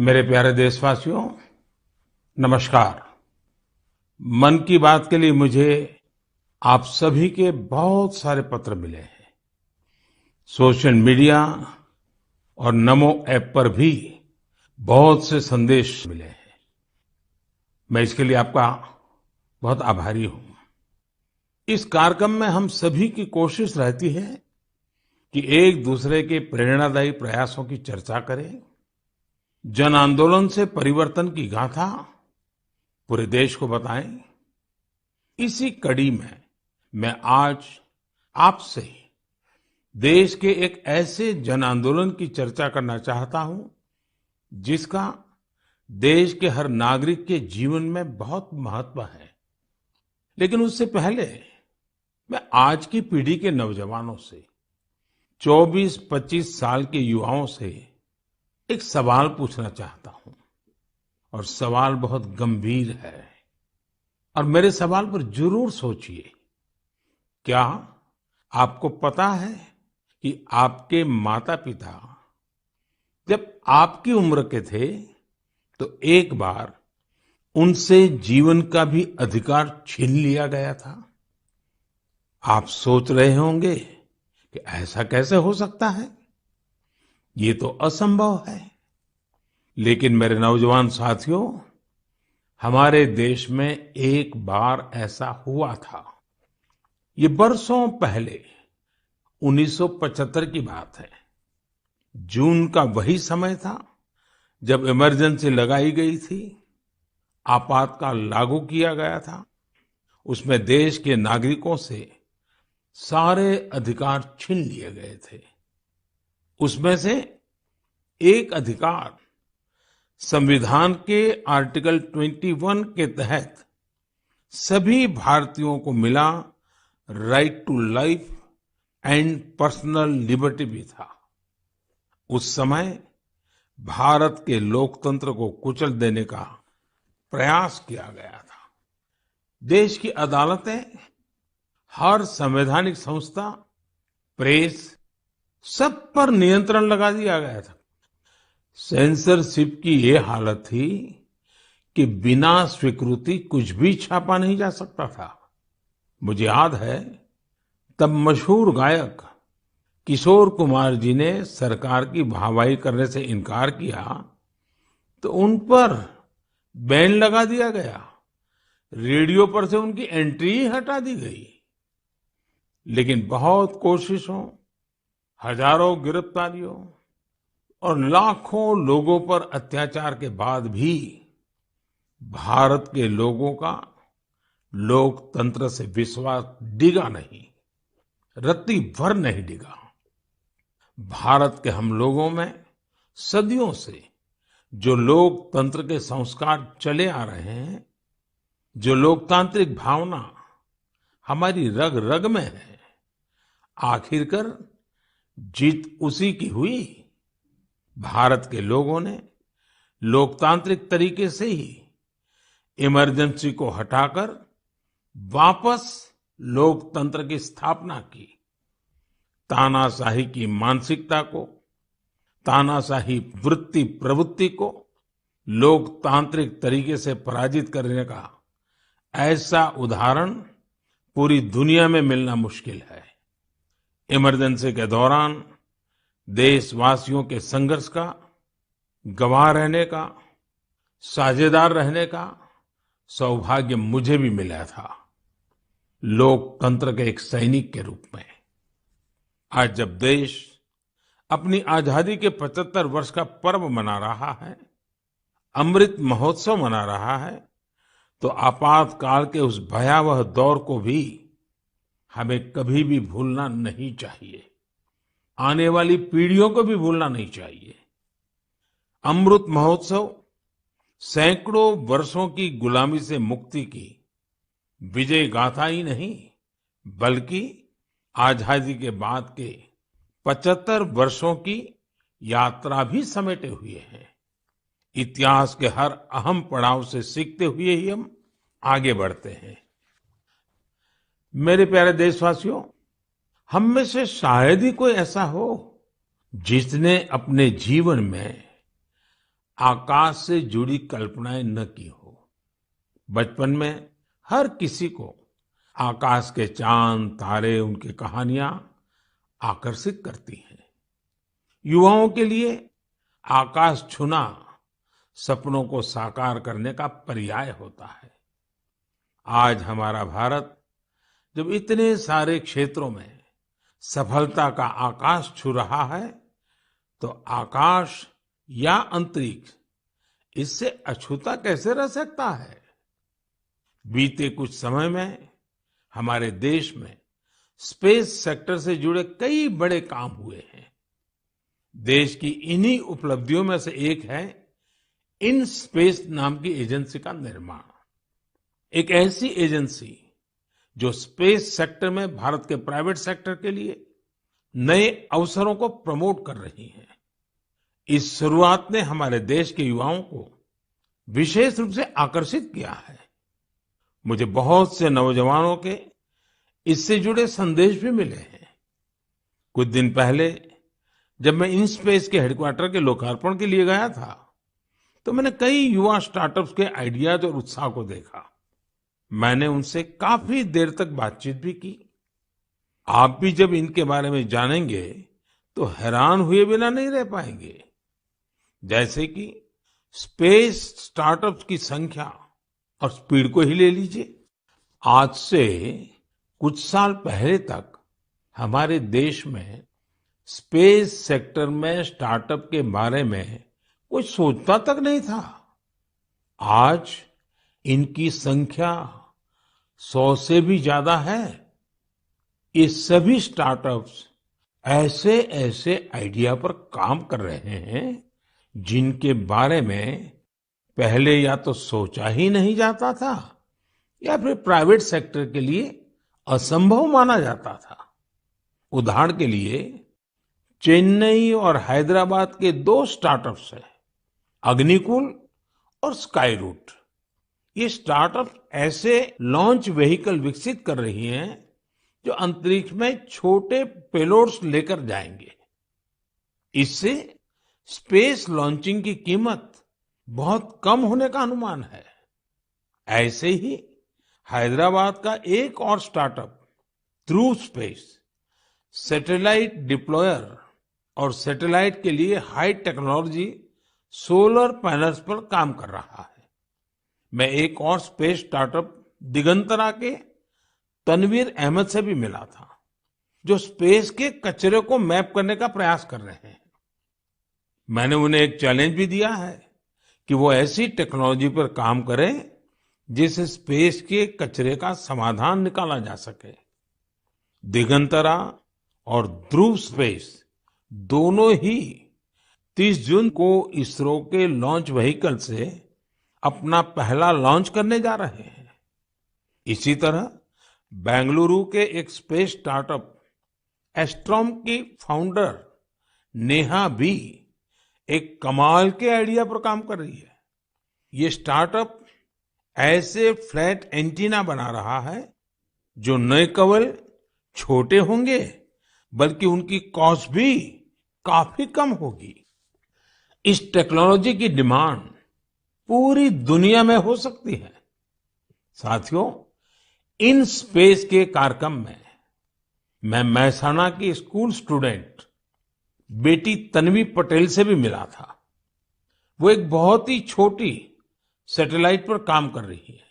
मेरे प्यारे देशवासियों, नमस्कार। मन की बात के लिए मुझे आप सभी के बहुत सारे पत्र मिले हैं। सोशल मीडिया और नमो ऐप पर भी बहुत से संदेश मिले हैं। मैं इसके लिए आपका बहुत आभारी हूं। इस कार्यक्रम में हम सभी की कोशिश रहती है कि एक दूसरे के प्रेरणादायी प्रयासों की चर्चा करें, जन आंदोलन से परिवर्तन की गाथा पूरे देश को बताएं। इसी कड़ी में मैं आज आपसे देश के एक ऐसे जन आंदोलन की चर्चा करना चाहता हूं जिसका देश के हर नागरिक के जीवन में बहुत महत्व है। लेकिन उससे पहले मैं आज की पीढ़ी के नौजवानों से, 24-25 साल के युवाओं से एक सवाल पूछना चाहता हूं। और सवाल बहुत गंभीर है और मेरे सवाल पर जरूर सोचिए। क्या आपको पता है कि आपके माता पिता जब आपकी उम्र के थे तो एक बार उनसे जीवन का भी अधिकार छीन लिया गया था? आप सोच रहे होंगे कि ऐसा कैसे हो सकता है, ये तो असंभव है। लेकिन मेरे नौजवान साथियों, हमारे देश में एक बार ऐसा हुआ था। ये बरसों पहले 1975 की बात है। जून का वही समय था जब इमरजेंसी लगाई गई थी, आपातकाल लागू किया गया था। उसमें देश के नागरिकों से सारे अधिकार छीन लिए गए थे। उसमें से एक अधिकार संविधान के आर्टिकल 21 के तहत सभी भारतीयों को मिला, right to life and personal liberty भी था। उस समय भारत के लोकतंत्र को कुचल देने का प्रयास किया गया था। देश की अदालतें, हर संवैधानिक संस्था, प्रेस, सब पर नियंत्रण लगा दिया गया था। सेंसरशिप की ये हालत थी कि बिना स्वीकृति कुछ भी छापा नहीं जा सकता था। मुझे याद है, तब मशहूर गायक किशोर कुमार जी ने सरकार की वाहवाही करने से इनकार किया तो उन पर बैन लगा दिया गया। रेडियो पर से उनकी एंट्री ही हटा दी गई। लेकिन बहुत कोशिशों, हजारों गिरफ्तारियों और लाखों लोगों पर अत्याचार के बाद भी भारत के लोगों का लोकतंत्र से विश्वास डिगा नहीं, रत्ती भर नहीं डिगा। भारत के हम लोगों में सदियों से जो लोकतंत्र के संस्कार चले आ रहे हैं, जो लोकतांत्रिक भावना हमारी रग रग में है, आखिरकार जीत उसी की हुई। भारत के लोगों ने लोकतांत्रिक तरीके से ही इमरजेंसी को हटाकर वापस लोकतंत्र की स्थापना की। तानाशाही की मानसिकता को, तानाशाही वृत्ति प्रवृत्ति को लोकतांत्रिक तरीके से पराजित करने का ऐसा उदाहरण पूरी दुनिया में मिलना मुश्किल है। इमरजेंसी के दौरान देशवासियों के संघर्ष का गवाह रहने का, साझेदार रहने का सौभाग्य मुझे भी मिला था, लोकतंत्र के एक सैनिक के रूप में। आज जब देश अपनी आजादी के 75 वर्ष का पर्व मना रहा है, अमृत महोत्सव मना रहा है, तो आपातकाल के उस भयावह दौर को भी हमें कभी भी भूलना नहीं चाहिए। आने वाली पीढ़ियों को भी भूलना नहीं चाहिए। अमृत महोत्सव सैकड़ों वर्षों की गुलामी से मुक्ति की विजय गाथा ही नहीं, बल्कि आजादी के बाद के 75 वर्षों की यात्रा भी समेटे हुए हैं। इतिहास के हर अहम पड़ाव से सीखते हुए ही हम आगे बढ़ते हैं। मेरे प्यारे देशवासियों, हम में से शायद ही कोई ऐसा हो जिसने अपने जीवन में आकाश से जुड़ी कल्पनाएं न की हो। बचपन में हर किसी को आकाश के चांद, तारे, उनकी कहानियां आकर्षित करती हैं। युवाओं के लिए आकाश छूना सपनों को साकार करने का पर्याय होता है। आज हमारा भारत जब इतने सारे क्षेत्रों में सफलता का आकाश छू रहा है, तो आकाश या अंतरिक्ष इससे अछूता कैसे रह सकता है? बीते कुछ समय में हमारे देश में स्पेस सेक्टर से जुड़े कई बड़े काम हुए हैं। देश की इन्हीं उपलब्धियों में से एक है इन स्पेस नाम की एजेंसी का निर्माण। एक ऐसी एजेंसी जो स्पेस सेक्टर में भारत के प्राइवेट सेक्टर के लिए नए अवसरों को प्रमोट कर रही है। इस शुरुआत ने हमारे देश के युवाओं को विशेष रूप से आकर्षित किया है। मुझे बहुत से नौजवानों के इससे जुड़े संदेश भी मिले हैं। कुछ दिन पहले जब मैं इनस्पेस के हेडक्वार्टर के लोकार्पण के लिए गया था, तो मैंने कई युवा स्टार्टअप्स के आइडियाज और उत्साह को देखा। मैंने उनसे काफी देर तक बातचीत भी की। आप भी जब इनके बारे में जानेंगे तो हैरान हुए बिना नहीं रह पाएंगे। जैसे कि स्पेस स्टार्टअप्स की संख्या और स्पीड को ही ले लीजिए। आज से कुछ साल पहले तक हमारे देश में स्पेस सेक्टर में स्टार्टअप के बारे में कोई सोचता तक नहीं था। आज इनकी संख्या 100 से भी ज्यादा है। ये सभी स्टार्टअप्स ऐसे ऐसे आइडिया पर काम कर रहे हैं जिनके बारे में पहले या तो सोचा ही नहीं जाता था या फिर प्राइवेट सेक्टर के लिए असंभव माना जाता था। उदाहरण के लिए चेन्नई और हैदराबाद के 2 स्टार्टअप्स हैं, अग्निकुल और स्काई रूट। ये स्टार्टअप ऐसे लॉन्च व्हीकल विकसित कर रही हैं जो अंतरिक्ष में छोटे पेलोड्स लेकर जाएंगे। इससे स्पेस लॉन्चिंग की कीमत बहुत कम होने का अनुमान है। ऐसे ही हैदराबाद का एक और स्टार्टअप ध्रुव स्पेस सैटेलाइट डिप्लॉयर और सैटेलाइट के लिए हाई टेक्नोलॉजी सोलर पैनल्स पर काम कर रहा है। मैं एक और स्पेस स्टार्टअप दिगंतरा के तनवीर अहमद से भी मिला था, जो स्पेस के कचरे को मैप करने का प्रयास कर रहे हैं। मैंने उन्हें एक चैलेंज भी दिया है कि वो ऐसी टेक्नोलॉजी पर काम करें जिससे स्पेस के कचरे का समाधान निकाला जा सके। दिगंतरा और ध्रुव स्पेस दोनों ही 30 जून को इसरो के लॉन्च व्हीकल से अपना पहला लॉन्च करने जा रहे हैं। इसी तरह बेंगलुरु के एक स्पेस स्टार्टअप एस्ट्रोम की फाउंडर नेहा भी एक कमाल के आइडिया पर काम कर रही है। ये स्टार्टअप ऐसे फ्लैट एंटीना बना रहा है जो न केवल छोटे होंगे बल्कि उनकी कॉस्ट भी काफी कम होगी। इस टेक्नोलॉजी की डिमांड पूरी दुनिया में हो सकती है। साथियों, इन स्पेस के कार्यक्रम में मैं मेहसाणा की स्कूल स्टूडेंट बेटी तन्वी पटेल से भी मिला था। वो एक बहुत ही छोटी सैटेलाइट पर काम कर रही है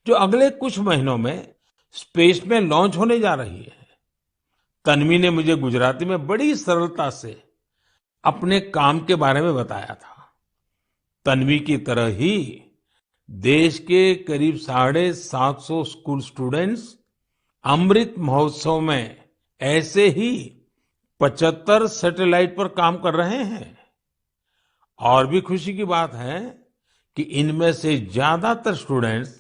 जो अगले कुछ महीनों में स्पेस में लॉन्च होने जा रही है। तन्वी ने मुझे गुजराती में बड़ी सरलता से अपने काम के बारे में बताया था। तन्वी की तरह ही देश के करीब 750 स्कूल स्टूडेंट्स अमृत महोत्सव में ऐसे ही 75 सैटेलाइट पर काम कर रहे हैं। और भी खुशी की बात है कि इनमें से ज्यादातर स्टूडेंट्स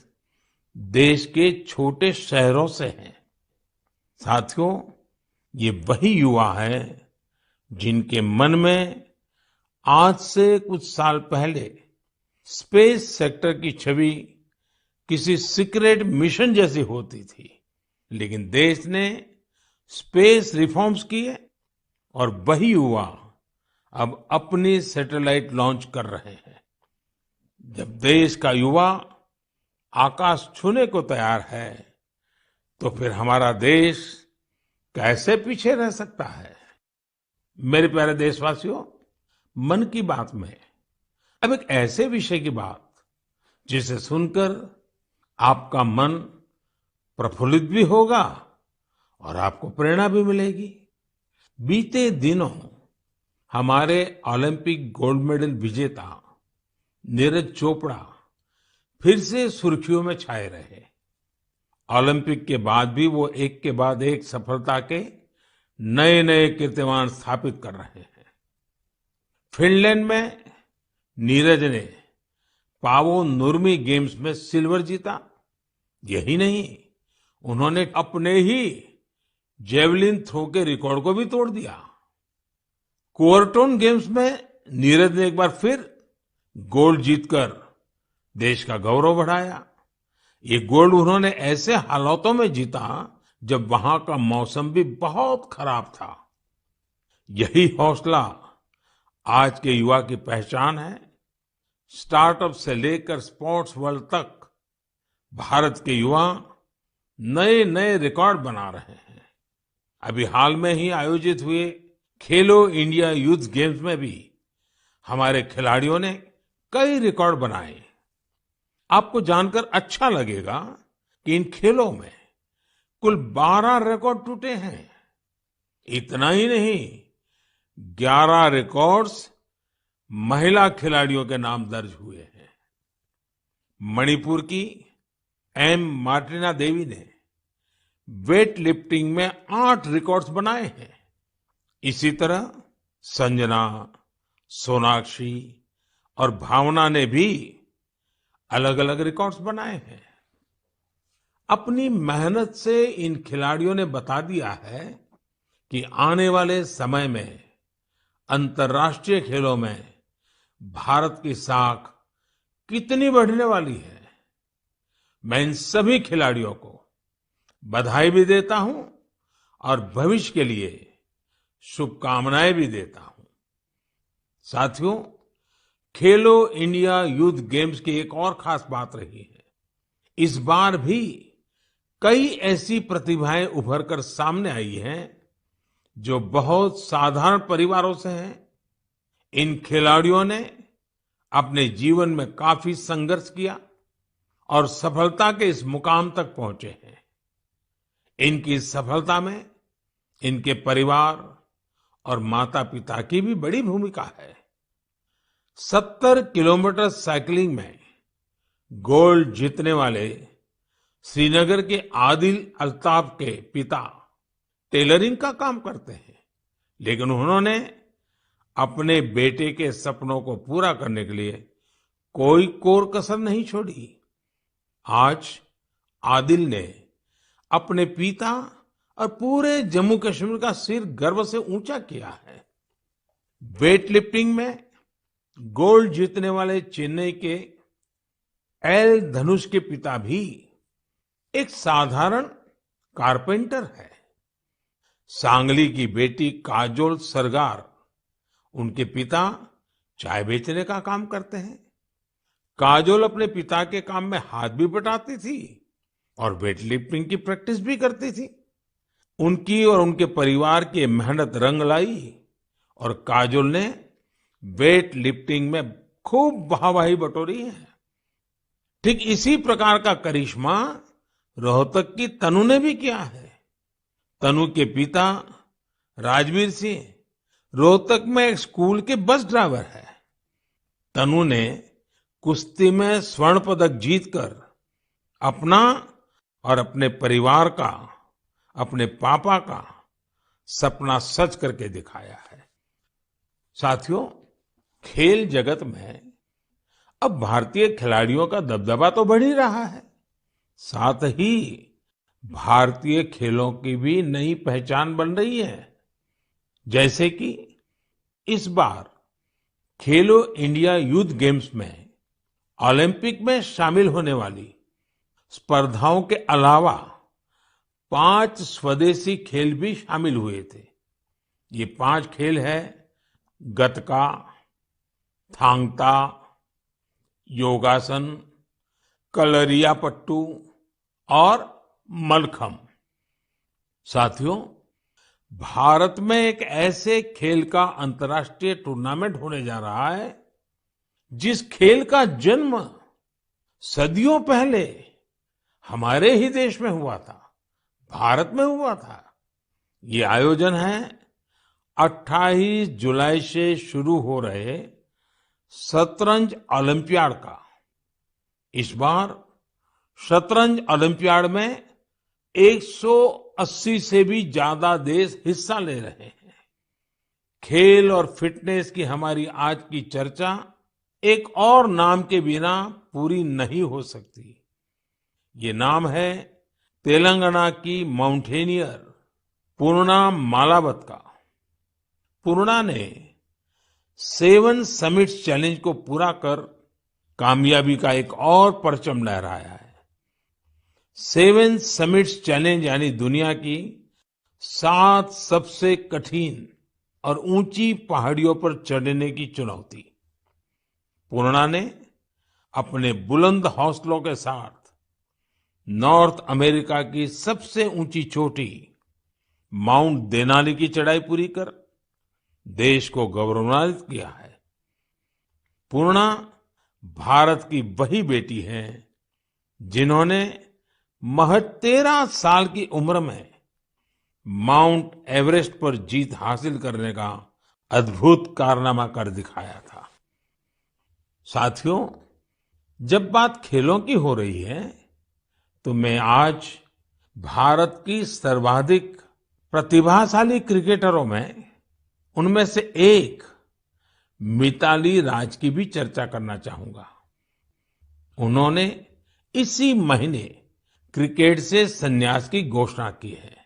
देश के छोटे शहरों से हैं। साथियों, ये वही युवा हैं जिनके मन में आज से कुछ साल पहले स्पेस सेक्टर की छवि किसी सीक्रेट मिशन जैसी होती थी, लेकिन देश ने स्पेस रिफॉर्म्स किए और वही युवा अब अपनी सैटेलाइट लॉन्च कर रहे हैं। जब देश का युवा आकाश छूने को तैयार है, तो फिर हमारा देश कैसे पीछे रह सकता है? मेरे प्यारे देशवासियों, मन की बात में अब एक ऐसे विषय की बात जिसे सुनकर आपका मन प्रफुल्लित भी होगा और आपको प्रेरणा भी मिलेगी। बीते दिनों हमारे ओलंपिक गोल्ड मेडल विजेता नीरज चोपड़ा फिर से सुर्खियों में छाए रहे। ओलंपिक के बाद भी वो एक के बाद एक सफलता के नए नए कीर्तिमान स्थापित कर रहे हैं। फिनलैंड में नीरज ने पावो नुर्मी गेम्स में सिल्वर जीता। यही नहीं, उन्होंने अपने ही जेवलिन थ्रो के रिकॉर्ड को भी तोड़ दिया। कुओर्टोन गेम्स में नीरज ने एक बार फिर गोल्ड जीतकर देश का गौरव बढ़ाया। ये गोल्ड उन्होंने ऐसे हालातों में जीता जब वहां का मौसम भी बहुत खराब था। यही हौसला आज के युवा की पहचान है। स्टार्टअप से लेकर स्पोर्ट्स वर्ल्ड तक भारत के युवा नए नए रिकॉर्ड बना रहे हैं। अभी हाल में ही आयोजित हुए खेलो इंडिया यूथ गेम्स में भी हमारे खिलाड़ियों ने कई रिकॉर्ड बनाए। आपको जानकर अच्छा लगेगा कि इन खेलों में कुल 12 रिकॉर्ड टूटे हैं। इतना ही नहीं, 11 रिकॉर्ड्स महिला खिलाड़ियों के नाम दर्ज हुए हैं। मणिपुर की एम मार्टिना देवी ने वेट लिफ्टिंग में 8 रिकॉर्ड्स बनाए हैं। इसी तरह संजना, सोनाक्षी और भावना ने भी अलग अलग रिकॉर्ड्स बनाए हैं। अपनी मेहनत से इन खिलाड़ियों ने बता दिया है कि आने वाले समय में अंतर्राष्ट्रीय खेलों में भारत की साख कितनी बढ़ने वाली है। मैं इन सभी खिलाड़ियों को बधाई भी देता हूं और भविष्य के लिए शुभकामनाएं भी देता हूं। साथियों, खेलो इंडिया यूथ गेम्स की एक और खास बात रही है। इस बार भी कई ऐसी प्रतिभाएं उभर कर सामने आई हैं जो बहुत साधारण परिवारों से हैं। इन खिलाड़ियों ने अपने जीवन में काफी संघर्ष किया और सफलता के इस मुकाम तक पहुंचे हैं। इनकी सफलता में इनके परिवार और माता पिता की भी बड़ी भूमिका है। 70 किलोमीटर साइकिलिंग में गोल्ड जीतने वाले श्रीनगर के आदिल अल्ताफ के पिता टेलरिंग का काम करते हैं, लेकिन उन्होंने अपने बेटे के सपनों को पूरा करने के लिए कोई कोर कसर नहीं छोड़ी। आज आदिल ने अपने पिता और पूरे जम्मू कश्मीर का सिर गर्व से ऊंचा किया है। वेट लिफ्टिंग में गोल्ड जीतने वाले चेन्नई के एल धनुष के पिता भी एक साधारण कारपेंटर है। सांगली की बेटी काजोल सरगार, उनके पिता चाय बेचने का काम करते हैं। काजोल अपने पिता के काम में हाथ भी बटाती थी और वेट लिफ्टिंग की प्रैक्टिस भी करती थी। उनकी और उनके परिवार की मेहनत रंग लाई और काजोल ने वेट लिफ्टिंग में खूब वाहवाही बटोरी है। ठीक इसी प्रकार का करिश्मा रोहतक की तनु ने भी किया है। तनु के पिता राजवीर सिंह रोहतक में एक स्कूल के बस ड्राइवर है। तनु ने कुश्ती में स्वर्ण पदक जीतकर अपना और अपने परिवार का, अपने पापा का सपना सच करके दिखाया है। साथियों, खेल जगत में अब भारतीय खिलाड़ियों का दबदबा तो बढ़ ही रहा है, साथ ही भारतीय खेलों की भी नई पहचान बन रही है। जैसे कि इस बार खेलो इंडिया यूथ गेम्स में ओलंपिक में शामिल होने वाली स्पर्धाओं के अलावा 5 स्वदेशी खेल भी शामिल हुए थे। ये 5 खेल है गतका, थांग ता, योगासन, कलरियापट्टू और मलखम्ब। साथियों, भारत में एक ऐसे खेल का अंतर्राष्ट्रीय टूर्नामेंट होने जा रहा है जिस खेल का जन्म सदियों पहले हमारे ही देश में हुआ था, भारत में हुआ था। ये आयोजन है 28 जुलाई से शुरू हो रहे शतरंज ओलंपियाड का। इस बार शतरंज ओलंपियाड में 180 से भी ज्यादा देश हिस्सा ले रहे हैं। खेल और फिटनेस की हमारी आज की चर्चा एक और नाम के बिना पूरी नहीं हो सकती। ये नाम है तेलंगाना की माउंटेनियर पूर्णा मालावत का। पूर्णा ने 7 समिट्स चैलेंज को पूरा कर कामयाबी का एक और परचम लहराया है। 7 समिट्स चैलेंज यानी दुनिया की 7 सबसे कठिन और ऊंची पहाड़ियों पर चढ़ने की चुनौती। पूर्णा ने अपने बुलंद हौसलों के साथ नॉर्थ अमेरिका की सबसे ऊंची चोटी माउंट देनाली की चढ़ाई पूरी कर देश को गौरवान्वित किया है। पूर्णा भारत की वही बेटी है जिन्होंने महज 13 साल की उम्र में माउंट एवरेस्ट पर जीत हासिल करने का अद्भुत कारनामा कर दिखाया था। साथियों, जब बात खेलों की हो रही है तो मैं आज भारत की सर्वाधिक प्रतिभाशाली क्रिकेटरों में उनमें से एक मिताली राज की भी चर्चा करना चाहूंगा। उन्होंने इसी महीने क्रिकेट से संन्यास की घोषणा की है,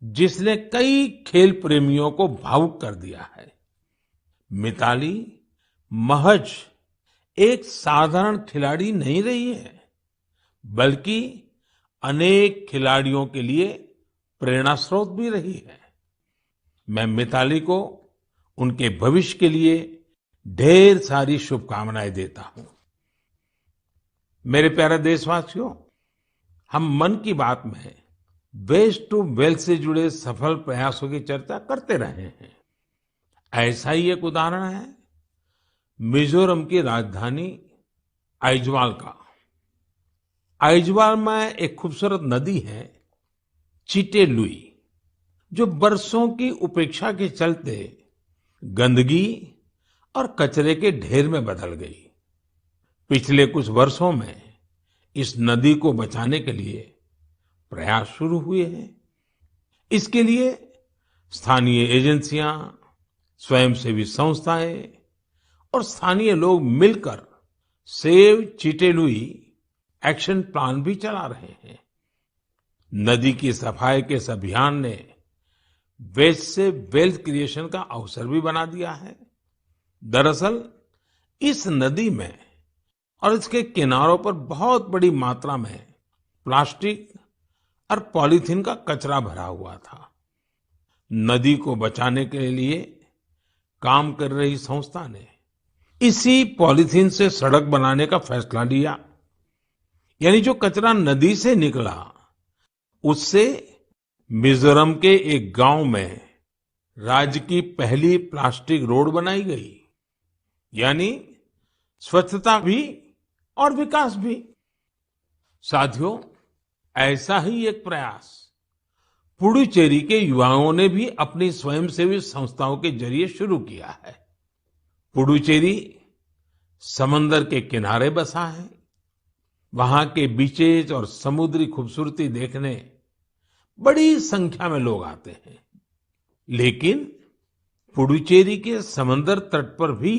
जिसने कई खेल प्रेमियों को भावुक कर दिया है। मिताली महज एक साधारण खिलाड़ी नहीं रही है, बल्कि अनेक खिलाड़ियों के लिए प्रेरणा स्रोत भी रही है। मैं मिताली को उनके भविष्य के लिए ढेर सारी शुभकामनाएं देता हूं। मेरे प्यारे देशवासियों, हम मन की बात में वेस्ट टू वेल्थ से जुड़े सफल प्रयासों की चर्चा करते रहे हैं। ऐसा ही एक उदाहरण है मिजोरम की राजधानी आइजवाल का। आइजवाल में एक खूबसूरत नदी है चिटे लुई, जो बरसों की उपेक्षा के चलते गंदगी और कचरे के ढेर में बदल गई। पिछले कुछ वर्षों में इस नदी को बचाने के लिए प्रयास शुरू हुए हैं। इसके लिए स्थानीय एजेंसियां, स्वयंसेवी संस्थाएं और स्थानीय लोग मिलकर save Chite Louis action plan भी चला रहे हैं। नदी की सफाई के इस अभियान ने वेस्ट से वेल्थ क्रिएशन का अवसर भी बना दिया है। दरअसल इस नदी में और इसके किनारों पर बहुत बड़ी मात्रा में प्लास्टिक और पॉलीथीन का कचरा भरा हुआ था। नदी को बचाने के लिए काम कर रही संस्था ने इसी पॉलीथीन से सड़क बनाने का फैसला लिया। यानी जो कचरा नदी से निकला, उससे मिजोरम के एक गांव में राज्य की पहली प्लास्टिक रोड बनाई गई। यानी स्वच्छता भी और विकास भी। साथियों, ऐसा ही एक प्रयास पुडुचेरी के युवाओं ने भी अपनी स्वयंसेवी संस्थाओं के जरिए शुरू किया है। पुडुचेरी समंदर के किनारे बसा है। वहां के बीचेज और समुद्री खूबसूरती देखने बड़ी संख्या में लोग आते हैं। लेकिन पुडुचेरी के समंदर तट पर भी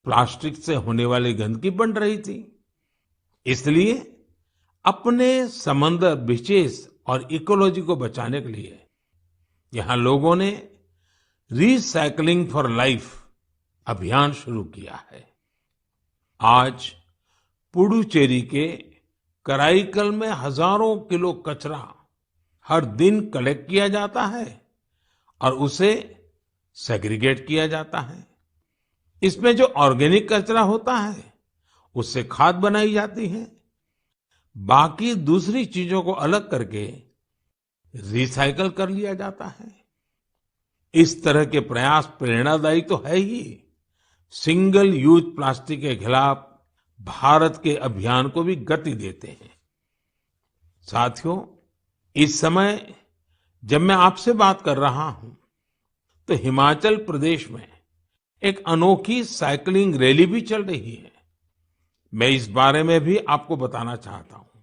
प्लास्टिक से होने वाली गंदगी बढ़ रही थी। इसलिए अपने समंदर बीचेस और इकोलॉजी को बचाने के लिए यहाँ लोगों ने रिसाइकलिंग फॉर लाइफ अभियान शुरू किया है। आज पुडुचेरी के कराईकल में हजारों किलो कचरा हर दिन कलेक्ट किया जाता है और उसे सेग्रीगेट किया जाता है। इसमें जो ऑर्गेनिक कचरा होता है उससे खाद बनाई जाती है। बाकी दूसरी चीजों को अलग करके रिसाइकल कर लिया जाता है। इस तरह के प्रयास प्रेरणादायी तो है ही, सिंगल यूज प्लास्टिक के खिलाफ भारत के अभियान को भी गति देते हैं। साथियों, इस समय जब मैं आपसे बात कर रहा हूं, तो हिमाचल प्रदेश में एक अनोखी साइकिलिंग रैली भी चल रही है। मैं इस बारे में भी आपको बताना चाहता हूं।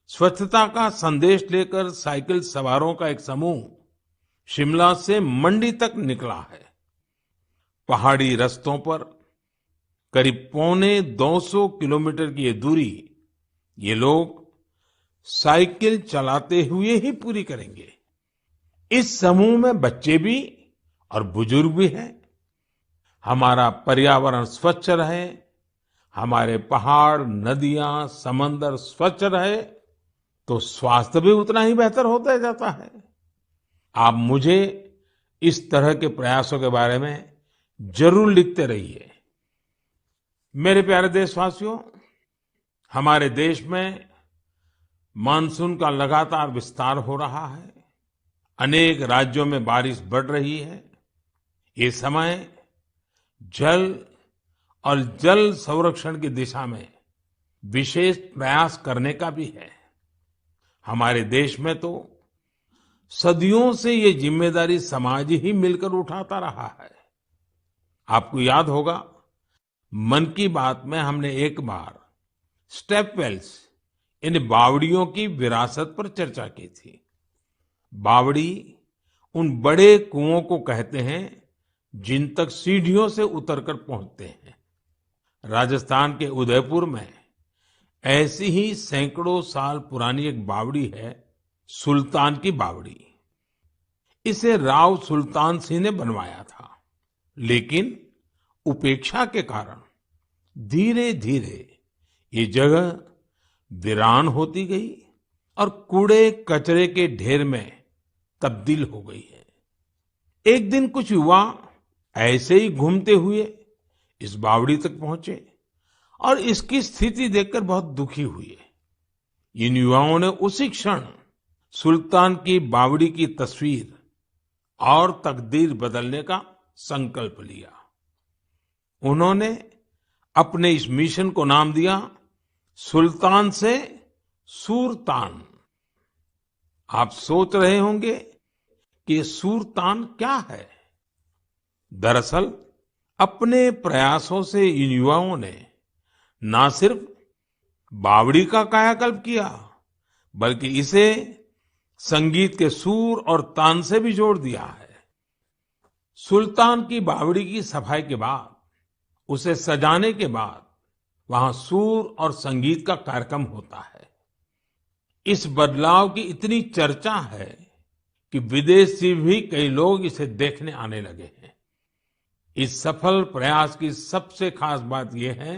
स्वच्छता का संदेश लेकर साइकिल सवारों का एक समूह शिमला से मंडी तक निकला है। पहाड़ी रास्तों पर करीब 250 किलोमीटर की ये दूरी ये लोग साइकिल चलाते हुए ही पूरी करेंगे। इस समूह में बच्चे भी और बुजुर्ग भी हैं। हमारा पर्यावरण स्वच्छ रहे, हमारे पहाड़, नदियां, समंदर स्वच्छ रहे, तो स्वास्थ्य भी उतना ही बेहतर होता जाता है। आप मुझे इस तरह के प्रयासों के बारे में जरूर लिखते रहिए। मेरे प्यारे देशवासियों, हमारे देश में मानसून का लगातार विस्तार हो रहा है। अनेक राज्यों में बारिश बढ़ रही है। ये समय जल और जल संरक्षण की दिशा में विशेष प्रयास करने का भी है। हमारे देश में तो सदियों से ये जिम्मेदारी समाज ही मिलकर उठाता रहा है। आपको याद होगा, मन की बात में हमने एक बार स्टेप वेल्स, इन बावड़ियों की विरासत पर चर्चा की थी। बावड़ी उन बड़े कुओं को कहते हैं जिन तक सीढ़ियों से उतरकर पहुंचते हैं। राजस्थान के उदयपुर में ऐसी ही सैकड़ों साल पुरानी एक बावड़ी है, सुल्तान की बावड़ी। इसे राव सुल्तान सिंह ने बनवाया था, लेकिन उपेक्षा के कारण धीरे धीरे ये जगह वीरान होती गई और कूड़े कचरे के ढेर में तब्दील हो गई है। एक दिन कुछ युवा ऐसे ही घूमते हुए इस बावड़ी तक पहुंचे और इसकी स्थिति देखकर बहुत दुखी हुए। इन युवाओं ने उसी क्षण सुल्तान की बावड़ी की तस्वीर और तकदीर बदलने का संकल्प लिया। उन्होंने अपने इस मिशन को नाम दिया सुल्तान से सूरतान। आप सोच रहे होंगे कि सूरतान क्या है? दरअसल अपने प्रयासों से इन युवाओं ने ना सिर्फ बावड़ी का कायाकल्प किया, बल्कि इसे संगीत के सुर और तान से भी जोड़ दिया है। सुल्तान की बावड़ी की सफाई के बाद, उसे सजाने के बाद वहां सुर और संगीत का कार्यक्रम होता है। इस बदलाव की इतनी चर्चा है कि विदेश से भी कई लोग इसे देखने आने लगे हैं। इस सफल प्रयास की सबसे खास बात यह है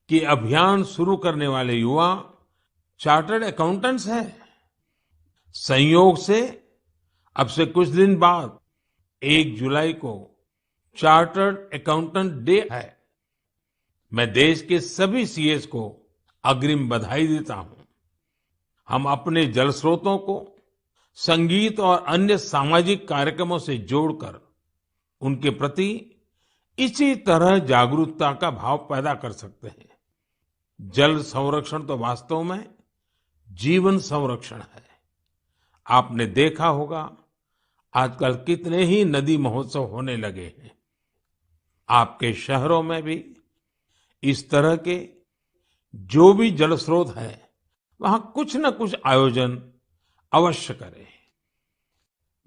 कि अभियान शुरू करने वाले युवा चार्टर्ड अकाउंटेंट्स हैं। संयोग से अब से कुछ दिन बाद 1 जुलाई को चार्टर्ड अकाउंटेंट डे है। मैं देश के सभी सीएस को अग्रिम बधाई देता हूं। हम अपने जल स्रोतों को संगीत और अन्य सामाजिक कार्यक्रमों से जोड़कर उनके प्रति इसी तरह जागरूकता का भाव पैदा कर सकते हैं। जल संरक्षण तो वास्तव में जीवन संरक्षण है। आपने देखा होगा आजकल कितने ही नदी महोत्सव होने लगे हैं। आपके शहरों में भी इस तरह के जो भी जल स्रोत है, वहां कुछ न कुछ आयोजन अवश्य करें।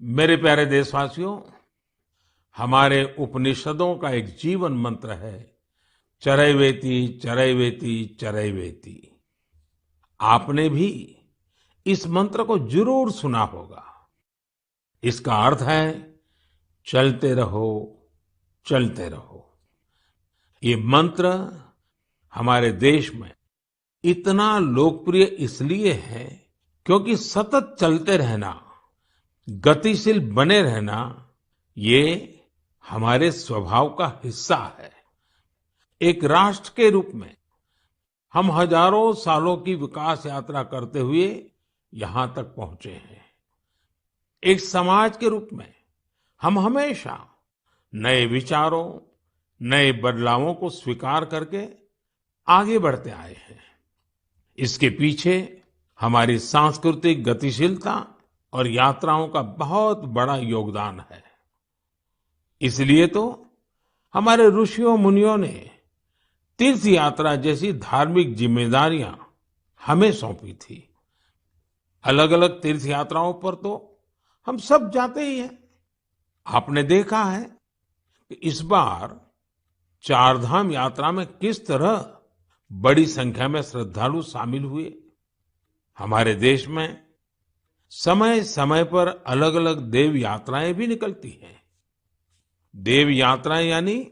मेरे प्यारे देशवासियों, हमारे उपनिषदों का एक जीवन मंत्र है, चरैवेति चरैवेति चरैवेति। आपने भी इस मंत्र को जरूर सुना होगा। इसका अर्थ है चलते रहो, चलते रहो। ये मंत्र हमारे देश में इतना लोकप्रिय इसलिए है क्योंकि सतत चलते रहना, गतिशील बने रहना, ये हमारे स्वभाव का हिस्सा है। एक राष्ट्र के रूप में हम हजारों सालों की विकास यात्रा करते हुए यहाँ तक पहुंचे हैं। एक समाज के रूप में हम हमेशा नए विचारों, नए बदलावों को स्वीकार करके आगे बढ़ते आए हैं। इसके पीछे हमारी सांस्कृतिक गतिशीलता और यात्राओं का बहुत बड़ा योगदान है। इसलिए तो हमारे ऋषियों मुनियों ने तीर्थ यात्रा जैसी धार्मिक जिम्मेदारियां हमें सौंपी थी। अलग अलग तीर्थ यात्राओं पर तो हम सब जाते ही हैं। आपने देखा है कि इस बार चारधाम यात्रा में किस तरह बड़ी संख्या में श्रद्धालु शामिल हुए। हमारे देश में समय समय पर अलग अलग देव यात्राएं भी निकलती हैं। देव यात्राएं यानी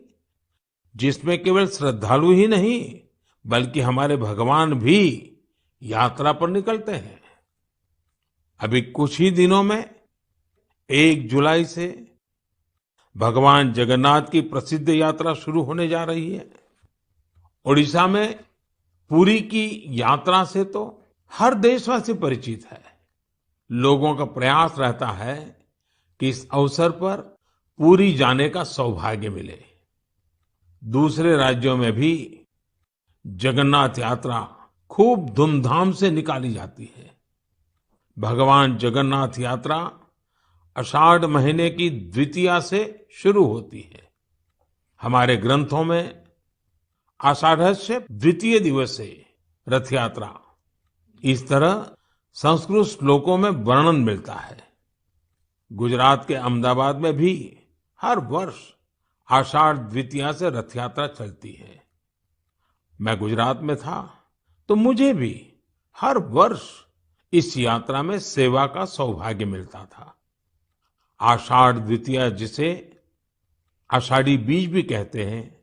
जिसमें केवल श्रद्धालु ही नहीं बल्कि हमारे भगवान भी यात्रा पर निकलते हैं। अभी कुछ ही दिनों में 1 जुलाई से भगवान जगन्नाथ की प्रसिद्ध यात्रा शुरू होने जा रही है। ओडिशा में पुरी की यात्रा से तो हर देशवासी परिचित है। लोगों का प्रयास रहता है कि इस अवसर पर पुरी जाने का सौभाग्य मिले। दूसरे राज्यों में भी जगन्नाथ यात्रा खूब धूमधाम से निकाली जाती है। भगवान जगन्नाथ यात्रा आषाढ़ महीने की द्वितीया से शुरू होती है। हमारे ग्रंथों में आषाढ़स्य द्वितीय दिवसे रथ यात्रा इस तरह संस्कृत श्लोकों में वर्णन मिलता है। गुजरात के अहमदाबाद में भी हर वर्ष आषाढ़ द्वितीया से रथ यात्रा चलती है। मैं गुजरात में था तो मुझे भी हर वर्ष इस यात्रा में सेवा का सौभाग्य मिलता था। आषाढ़ द्वितीया जिसे आषाढ़ी बीज भी कहते हैं,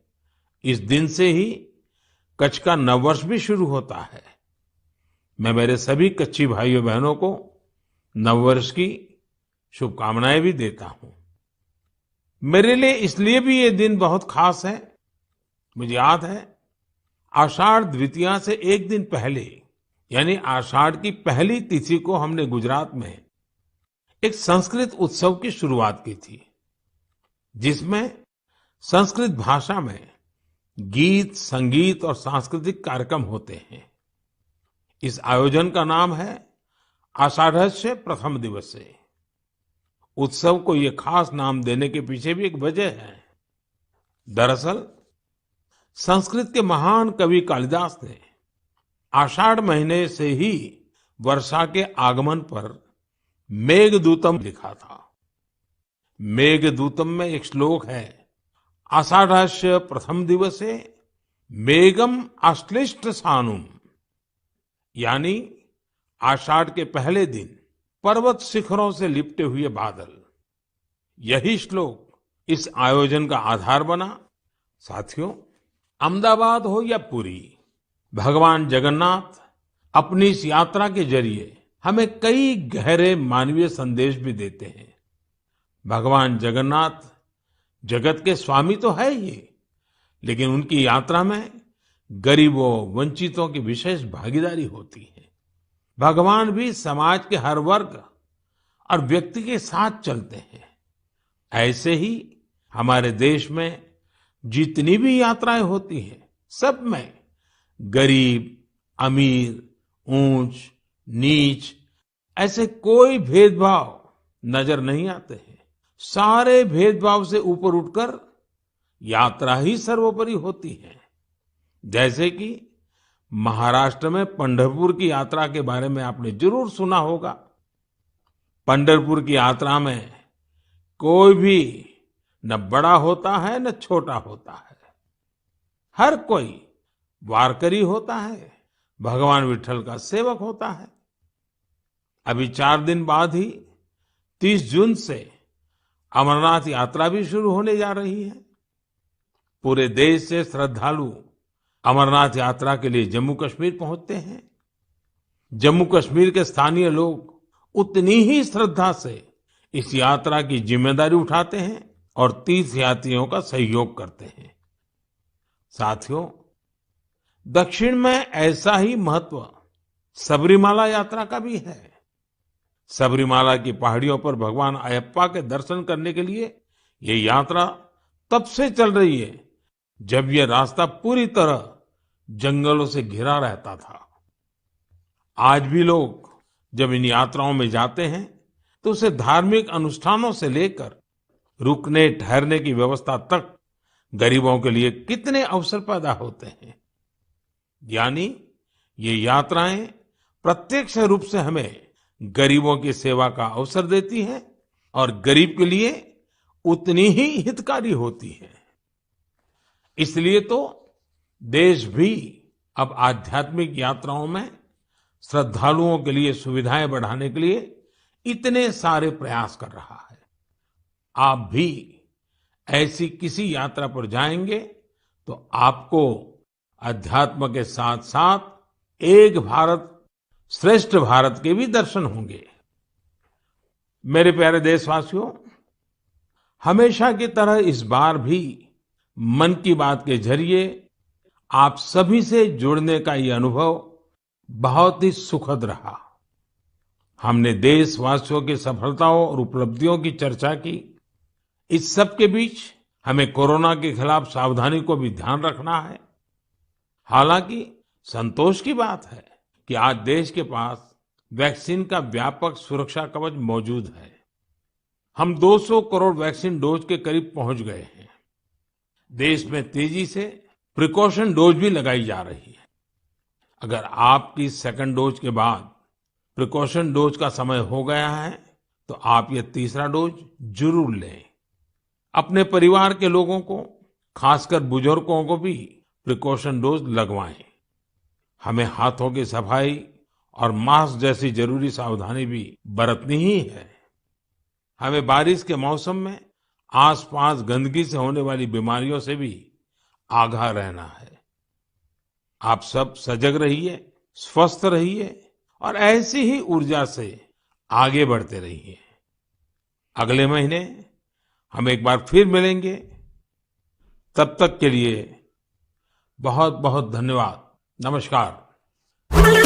इस दिन से ही कच्छ का नववर्ष भी शुरू होता है। मैं मेरे सभी कच्छी भाइयों बहनों को नववर्ष की शुभकामनाएं भी देता हूं। मेरे लिए इसलिए भी ये दिन बहुत खास है। मुझे याद है आषाढ़ द्वितीया से एक दिन पहले यानी आषाढ़ की पहली तिथि को हमने गुजरात में एक संस्कृत उत्सव की शुरुआत की थी, जिसमें संस्कृत भाषा में गीत, संगीत और सांस्कृतिक कार्यक्रम होते हैं। इस आयोजन का नाम है आषाढ़स्य प्रथम दिवसे। उत्सव को ये खास नाम देने के पीछे भी एक वजह है। दरअसल संस्कृत के महान कवि कालिदास ने आषाढ़ महीने से ही वर्षा के आगमन पर मेघदूतम लिखा था। मेघदूतम में एक श्लोक है, आषाढ़स्य प्रथम दिवसे मेघम आश्लिष्ट सानुम, यानी आषाढ़ के पहले दिन पर्वत शिखरों से लिपटे हुए बादल। यही श्लोक इस आयोजन का आधार बना। साथियों, अहमदाबाद हो या पुरी, भगवान जगन्नाथ अपनी इस यात्रा के जरिए हमें कई गहरे मानवीय संदेश भी देते हैं। भगवान जगन्नाथ जगत के स्वामी तो है ही, लेकिन उनकी यात्रा में गरीबों, वंचितों की विशेष भागीदारी होती है। भगवान भी समाज के हर वर्ग और व्यक्ति के साथ चलते हैं। ऐसे ही हमारे देश में जितनी भी यात्राएं होती हैं, सब में गरीब, अमीर, ऊंच, नीच ऐसे कोई भेदभाव नजर नहीं आते हैं। सारे भेदभाव से ऊपर उठकर यात्रा ही सर्वोपरि होती है। जैसे कि महाराष्ट्र में पंढरपुर की यात्रा के बारे में आपने जरूर सुना होगा। पंढरपुर की यात्रा में कोई भी न बड़ा होता है न छोटा होता है। हर कोई वारकरी होता है, भगवान विट्ठल का सेवक होता है। अभी 4 दिन बाद ही 30 जून से अमरनाथ यात्रा भी शुरू होने जा रही है। पूरे देश से श्रद्धालु अमरनाथ यात्रा के लिए जम्मू कश्मीर पहुंचते हैं। जम्मू कश्मीर के स्थानीय लोग उतनी ही श्रद्धा से इस यात्रा की जिम्मेदारी उठाते हैं और तीर्थयात्रियों का सहयोग करते हैं। साथियों, दक्षिण में ऐसा ही महत्व सबरीमाला यात्रा का भी है। सबरीमाला की पहाड़ियों पर भगवान अयप्पा के दर्शन करने के लिए ये यात्रा तब से चल रही है जब ये रास्ता पूरी तरह जंगलों से घिरा रहता था। आज भी लोग जब इन यात्राओं में जाते हैं तो उसे धार्मिक अनुष्ठानों से लेकर रुकने ठहरने की व्यवस्था तक गरीबों के लिए कितने अवसर पैदा होते हैं। यानी ये यात्राएं प्रत्यक्ष रूप से हमें गरीबों की सेवा का अवसर देती हैं और गरीब के लिए उतनी ही हितकारी होती है। इसलिए तो देश भी अब आध्यात्मिक यात्राओं में श्रद्धालुओं के लिए सुविधाएं बढ़ाने के लिए इतने सारे प्रयास कर रहा है। आप भी ऐसी किसी यात्रा पर जाएंगे तो आपको अध्यात्म के साथ साथ एक भारत श्रेष्ठ भारत के भी दर्शन होंगे। मेरे प्यारे देशवासियों, हमेशा की तरह इस बार भी मन की बात के जरिए आप सभी से जुड़ने का ये अनुभव बहुत ही सुखद रहा। हमने देशवासियों की सफलताओं और उपलब्धियों की चर्चा की। इस सब के बीच हमें कोरोना के खिलाफ सावधानी को भी ध्यान रखना है। हालांकि संतोष की बात है कि आज देश के पास वैक्सीन का व्यापक सुरक्षा कवच मौजूद है। हम 200 करोड़ वैक्सीन डोज के करीब पहुंच गए हैं। देश में तेजी से प्रिकॉशन डोज भी लगाई जा रही है। अगर आपकी सेकंड डोज के बाद प्रिकॉशन डोज का समय हो गया है तो आप ये तीसरा डोज जरूर लें। अपने परिवार के लोगों को, खासकर बुजुर्गों को भी प्रिकॉशन डोज लगवाएं। हमें हाथों की सफाई और मास्क जैसी जरूरी सावधानी भी बरतनी ही है। हमें बारिश के मौसम में आसपास गंदगी से होने वाली बीमारियों से भी आगाह रहना है। आप सब सजग रहिए, स्वस्थ रहिए और ऐसी ही ऊर्जा से आगे बढ़ते रहिए। अगले महीने हम एक बार फिर मिलेंगे। तब तक के लिए बहुत बहुत धन्यवाद। नमस्कार।